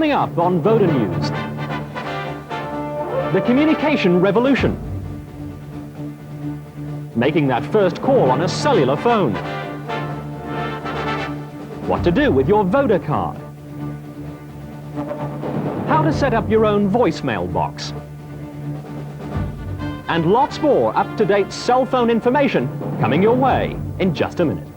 Coming up on Voda News, the communication revolution. Making that first call on a cellular phone. What to do with your Voda card. How to set up your own voicemail box. And lots more up-to-date cell phone information coming your way in just a minute.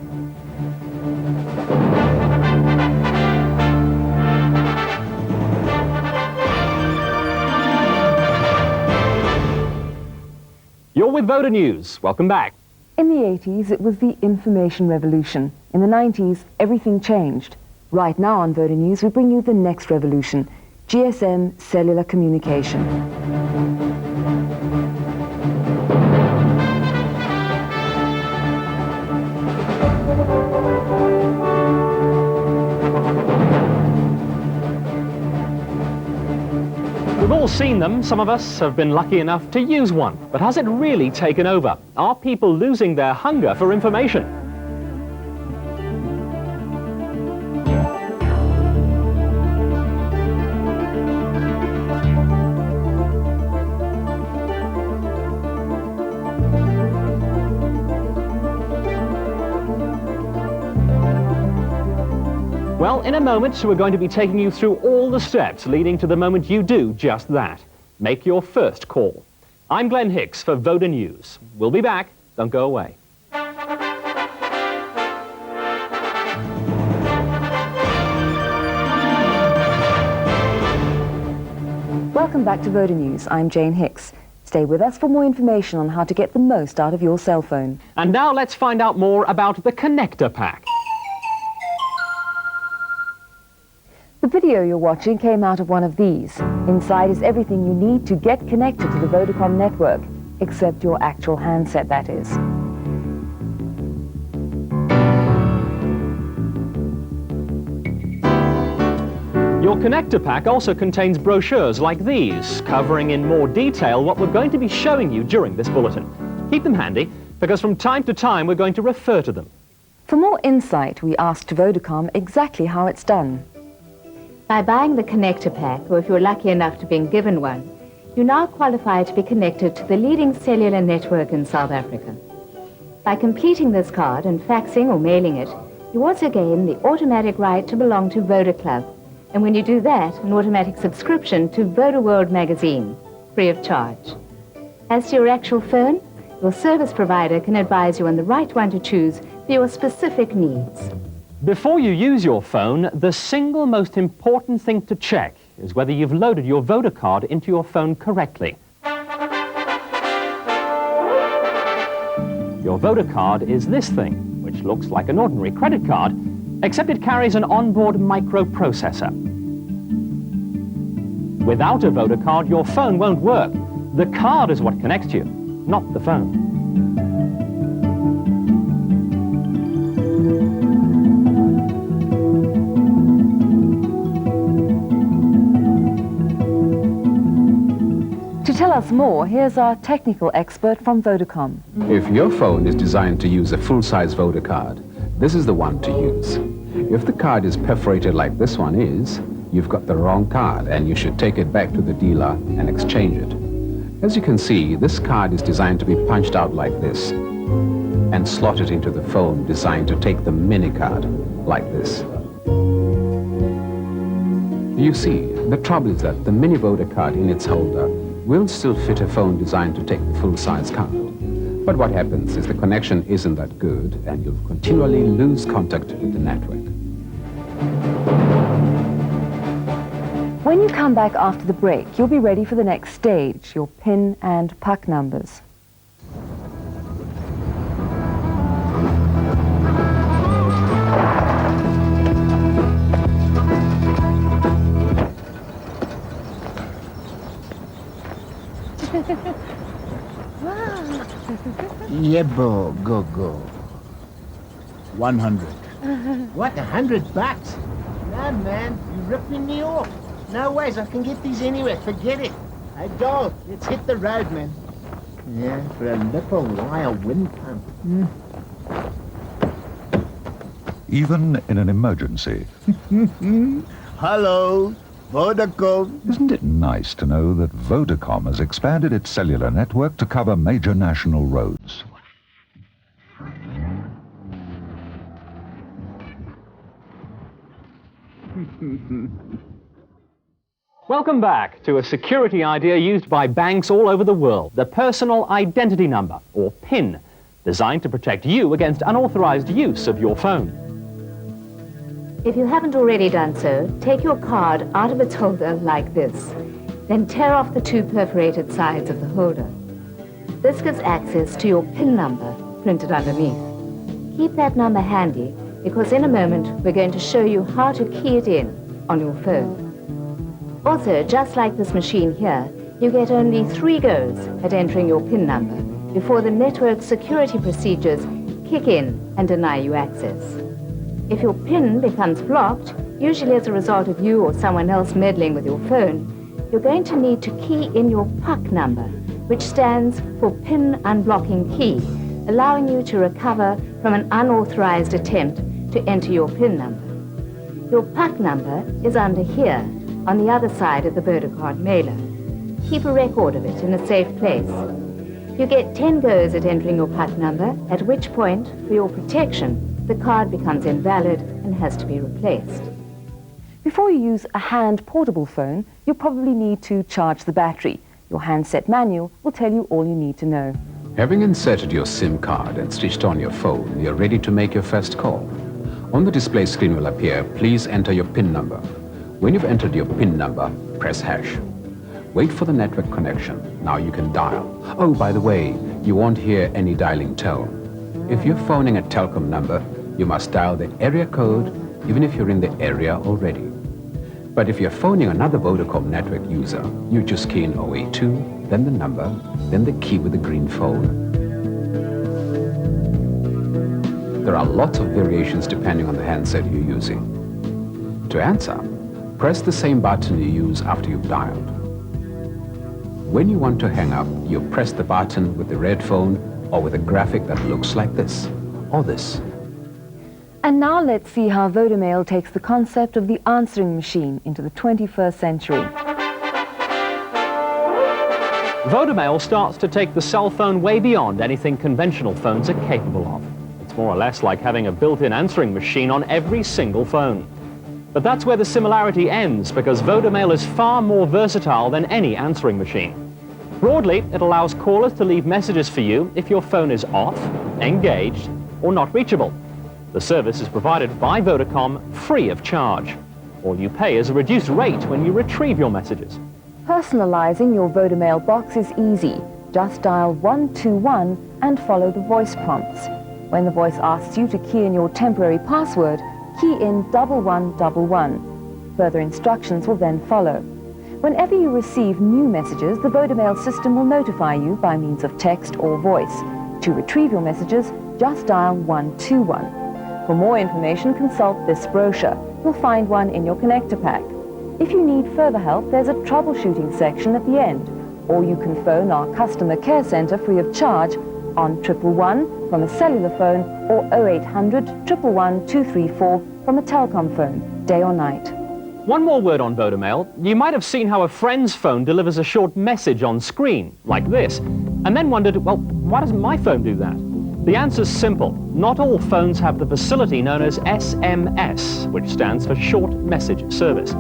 You're with Voda News. Welcome back. In the 80s, it was the information revolution. In the 90s, everything changed. Right now on Voda News, we bring you the next revolution, GSM cellular communication. We've all seen them. Some of us have been lucky enough to use one. But has it really taken over? Are people losing their hunger for information? Well, in a moment, we're going to be taking you through all the steps leading to the moment you do just that. Make your first call. I'm Glenn Hicks for Voda News. We'll be back. Don't go away. Welcome back to Voda News. I'm Jane Hicks. Stay with us for more information on how to get the most out of your cell phone. And now let's find out more about the connector pack. The video you're watching came out of one of these. Inside is everything you need to get connected to the Vodacom network, except your actual handset, that is. Your connector pack also contains brochures like these, covering in more detail what we're going to be showing you during this bulletin. Keep them handy, because from time to time we're going to refer to them. For more insight, we asked Vodacom exactly how it's done. By buying the connector pack, or if you're lucky enough to be given one, you now qualify to be connected to the leading cellular network in South Africa. By completing this card and faxing or mailing it, you also gain the automatic right to belong to Voda Club. And when you do that, an automatic subscription to Voda World magazine, free of charge. As to your actual phone, your service provider can advise you on the right one to choose for your specific needs. Before you use your phone, the single most important thing to check is whether you've loaded your Voda card into your phone correctly. Your Voda card is this thing, which looks like an ordinary credit card, except it carries an onboard microprocessor. Without a Voda card, your phone won't work. The card is what connects you, not the phone. To tell us more, here's our technical expert from Vodacom. If your phone is designed to use a full-size Voda card, this is the one to use. If the card is perforated like this one is, you've got the wrong card and you should take it back to the dealer and exchange it. As you can see, this card is designed to be punched out like this and slotted into the phone designed to take the mini card like this. You see, the trouble is that the mini Voda card in its holder will still fit a phone designed to take the full-size card. But what happens is the connection isn't that good and you'll continually lose contact with the network. When you come back after the break, you'll be ready for the next stage, your PIN and puck numbers. Yebo, go. 100. What, $100? No, man, you're ripping me off. No ways, I can get these anywhere. Forget it. Hey, dog, let's hit the road, man. Yeah, for a little while wind pump. Even in an emergency. Hello, Vodacom. Isn't it nice to know that Vodacom has expanded its cellular network to cover major national roads? Welcome back to a security idea used by banks all over the world, the Personal Identity Number, or PIN, designed to protect you against unauthorized use of your phone. If you haven't already done so, take your card out of its holder like this. Then tear off the two perforated sides of the holder. This gives access to your PIN number printed underneath. Keep that number handy because in a moment we're going to show you how to key it in on your phone. Also, just like this machine here, you get only 3 goes at entering your PIN number before the network security procedures kick in and deny you access. If your PIN becomes blocked, usually as a result of you or someone else meddling with your phone, you're going to need to key in your PUC number, which stands for PIN Unblocking Key, allowing you to recover from an unauthorized attempt to enter your PIN number. Your PUC number is under here, on the other side of the Vodacom mailer. Keep a record of it in a safe place. You get 10 goes at entering your PUC number, at which point, for your protection, the card becomes invalid and has to be replaced. Before you use a hand portable phone, you'll probably need to charge the battery. Your handset manual will tell you all you need to know. Having inserted your SIM card and switched on your phone, you're ready to make your first call. On the display screen will appear, please enter your PIN number. When you've entered your PIN number, press hash. Wait for the network connection. Now you can dial. Oh, by the way, you won't hear any dialing tone. If you're phoning a telecom number, you must dial the area code even if you're in the area already. But if you're phoning another Vodacom network user, you just key in 082, then the number, then the key with the green phone. There are lots of variations depending on the handset you're using. To answer, press the same button you use after you've dialed. When you want to hang up, you press the button with the red phone or with a graphic that looks like this, or this. And now let's see how Vodamail takes the concept of the answering machine into the 21st century. Vodamail starts to take the cell phone way beyond anything conventional phones are capable of. It's more or less like having a built-in answering machine on every single phone. But that's where the similarity ends, because Vodamail is far more versatile than any answering machine. Broadly, it allows callers to leave messages for you if your phone is off, engaged, or not reachable. The service is provided by Vodacom free of charge. All you pay is a reduced rate when you retrieve your messages. Personalizing your Vodamail box is easy. Just dial 121 and follow the voice prompts. When the voice asks you to key in your temporary password, key in 1111. Further instructions will then follow. Whenever you receive new messages, the Vodamail system will notify you by means of text or voice. To retrieve your messages, just dial 121. For more information, consult this brochure. You'll find one in your connector pack. If you need further help, there's a troubleshooting section at the end, or you can phone our customer care centre free of charge on 111 from a cellular phone or 0800 111 234 from a telecom phone, day or night. One more word on Vodamail. You might have seen how a friend's phone delivers a short message on screen, like this, and then wondered, well, why doesn't my phone do that? The answer's simple. Not all phones have the facility known as SMS, which stands for Short Message Service.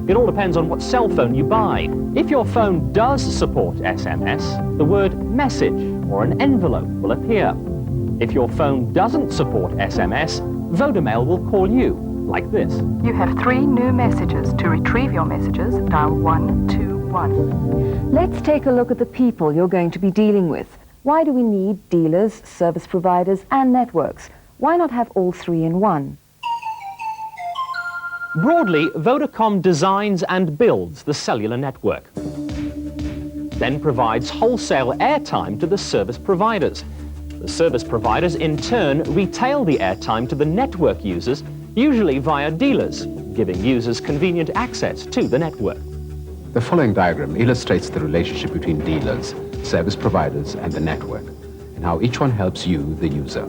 It all depends on what cell phone you buy. If your phone does support SMS, the word message or an envelope will appear. If your phone doesn't support SMS, Vodamail will call you, like this. You have 3 new messages. To retrieve your messages, dial 121. Let's take a look at the people you're going to be dealing with. Why do we need dealers, service providers, and networks? Why not have all 3 in one? Broadly, Vodacom designs and builds the cellular network, then provides wholesale airtime to the service providers. The service providers, in turn, retail the airtime to the network users, usually via dealers, giving users convenient access to the network. The following diagram illustrates the relationship between dealers, service providers, and the network, and how each one helps you, the user.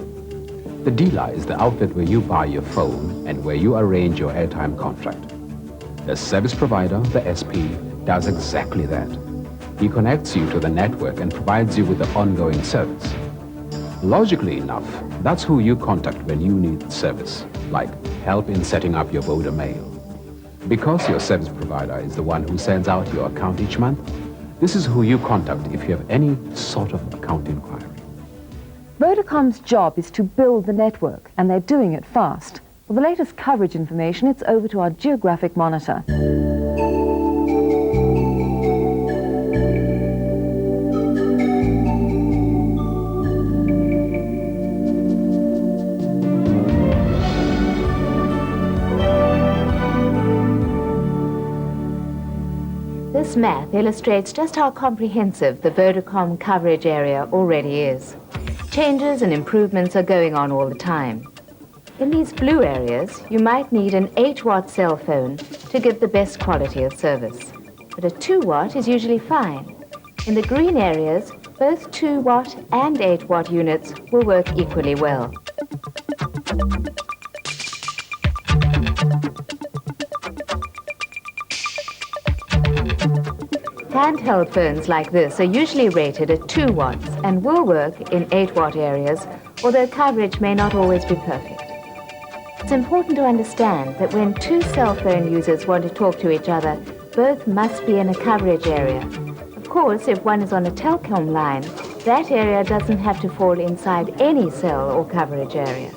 The dealer is the outlet where you buy your phone and where you arrange your airtime contract. The service provider, the SP, does exactly that. He connects you to the network and provides you with the ongoing service. Logically enough, that's who you contact when you need service, like help in setting up your Vodamail. Because your service provider is the one who sends out your account each month, this is who you contact if you have any sort of account inquiry. Vodacom's job is to build the network, and they're doing it fast. For the latest coverage information, it's over to our geographic monitor. This map illustrates just how comprehensive the Vodacom coverage area already is. Changes and improvements are going on all the time. In these blue areas, you might need an 8-watt cell phone to give the best quality of service. But a 2-watt is usually fine. In the green areas, both 2-watt and 8-watt units will work equally well. Handheld phones like this are usually rated at 2 watts and will work in 8-watt areas, although coverage may not always be perfect. It's important to understand that when two cell phone users want to talk to each other, both must be in a coverage area. Of course, if one is on a telecom line, that area doesn't have to fall inside any cell or coverage area.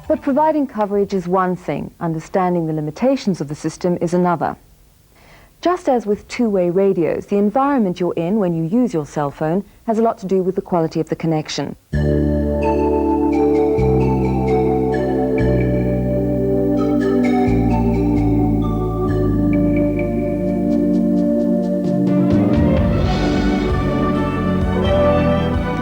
But providing coverage is one thing, understanding the limitations of the system is another. Just as with two-way radios, the environment you're in when you use your cell phone has a lot to do with the quality of the connection.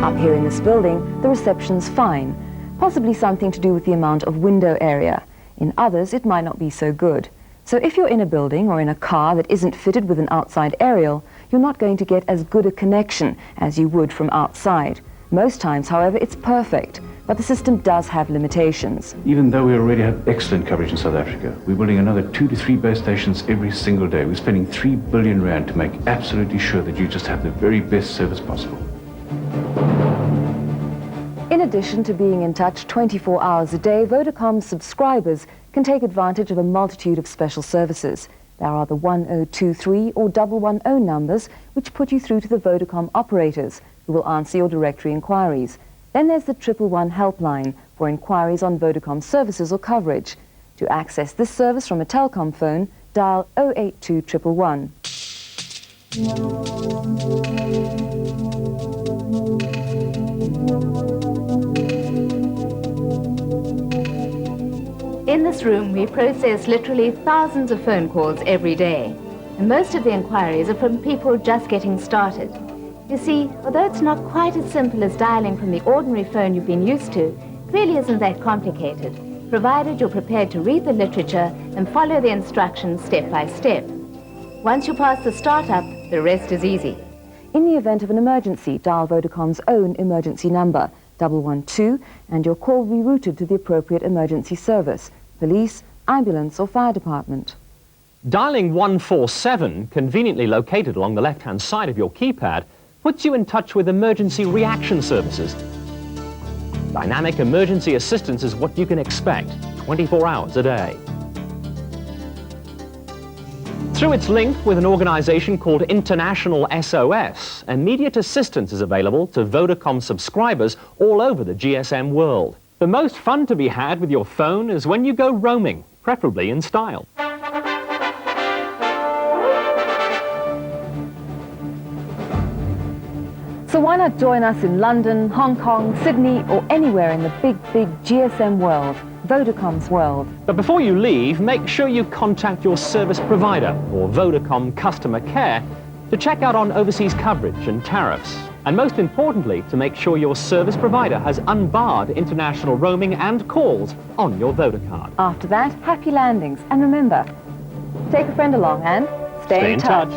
Up here in this building, the reception's fine, possibly something to do with the amount of window area. In others, it might not be so good. So if you're in a building or in a car that isn't fitted with an outside aerial, you're not going to get as good a connection as you would from outside. Most times, however, it's perfect, but the system does have limitations. Even though we already have excellent coverage in South Africa, we're building another 2 to 3 base stations every single day. We're spending 3 billion rand to make absolutely sure that you just have the very best service possible. In addition to being in touch 24 hours a day, Vodacom's subscribers can take advantage of a multitude of special services. There are the 1023 or 110 numbers, which put you through to the Vodacom operators, who will answer your directory inquiries. Then there's the 111 helpline for inquiries on Vodacom services or coverage. To access this service from a telecom phone, dial 082 111. In this room, we process literally thousands of phone calls every day. And most of the inquiries are from people just getting started. You see, although it's not quite as simple as dialing from the ordinary phone you've been used to, it really isn't that complicated, provided you're prepared to read the literature and follow the instructions step by step. Once you pass the startup, the rest is easy. In the event of an emergency, dial Vodacom's own emergency number, 112, and your call will be routed to the appropriate emergency service, police, ambulance or fire department. Dialing 147, conveniently located along the left-hand side of your keypad, puts you in touch with emergency reaction services. Dynamic emergency assistance is what you can expect 24 hours a day. Through its link with an organization called International SOS, immediate assistance is available to Vodacom subscribers all over the GSM world. The most fun to be had with your phone is when you go roaming, preferably in style. So why not join us in London, Hong Kong, Sydney or anywhere in the big GSM world, Vodacom's world. But before you leave, make sure you contact your service provider or Vodacom customer care to check out on overseas coverage and tariffs. And most importantly, to make sure your service provider has unbarred international roaming and calls on your Vodacard. After that, happy landings. And remember, take a friend along and stay in touch.